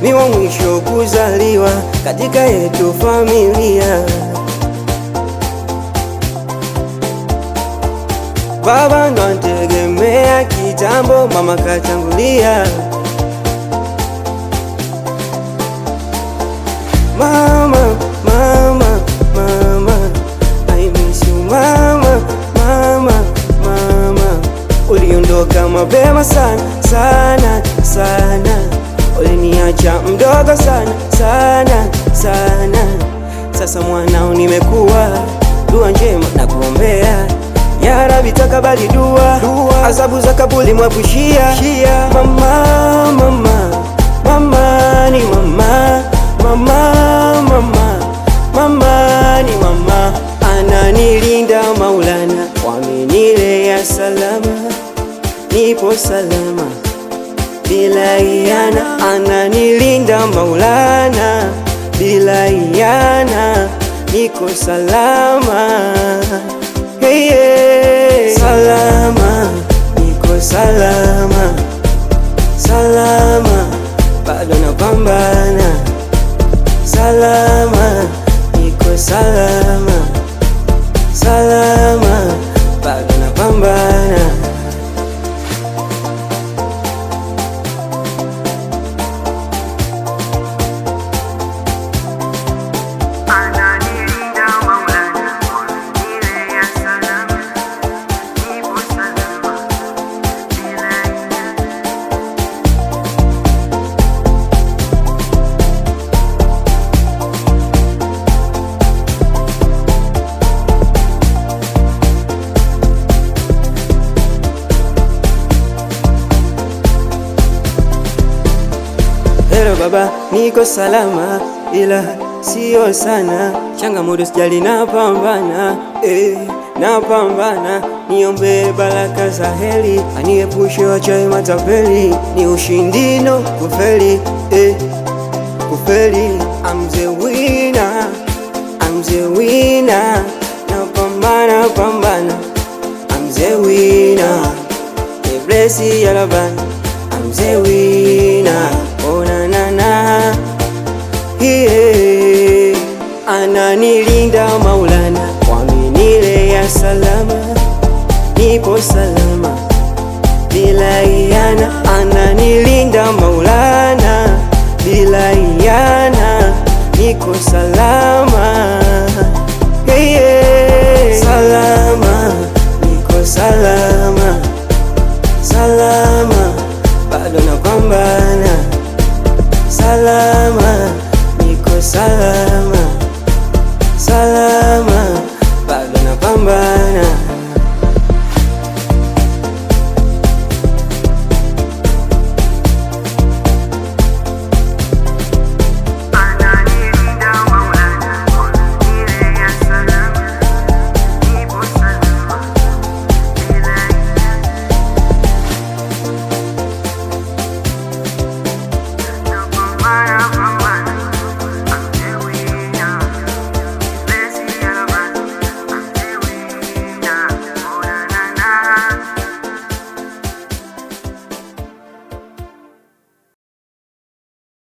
mi wa mwisho kuzaliwa katika yetu familia. Baba ndo antegemea kitambo, mama katangulia. Mama, mama, mama, I miss you mama, mama, mama. Uliondoka mapema sana, sana, sana. Uliniacha mdogo sana, sana, sana. Sasa mwanao nimekuwa, dua njema na kuombea. Ya Rabbi takabali dua, azabu za kabuli mwapushia. Mama, mama, mama ni mama, mama, mama, mama ni mama. Ananilinda Maulana, wamenilea salama, nipo salama bila iana. Ananilinda Maulana, bila iana, niko salama. Hey, yeah. Salama, niko salama, salama, bado napambana. Salama, niko salama, salama, bado napambana. Hello baba, niko salama ila sio sana. Changamoto sijali, napambana, napambana. Niombe baraka za heri, aniepushe wachawi matapeli. Ni ushindino kufeli, kufeli. I'm the winner, I'm the winner. Napambana, pambana, I'm the winner. Blessy Yalaban, I'm the winner. Oh na na na, yeah. Ananilinda Maulana, wamenilea salama, nipo salama bila iana. Ananilinda Maulana, bila iana, niko salama. Hey, yeah. Salama, niko salama, salama, bado napambana. Salama, niko salama.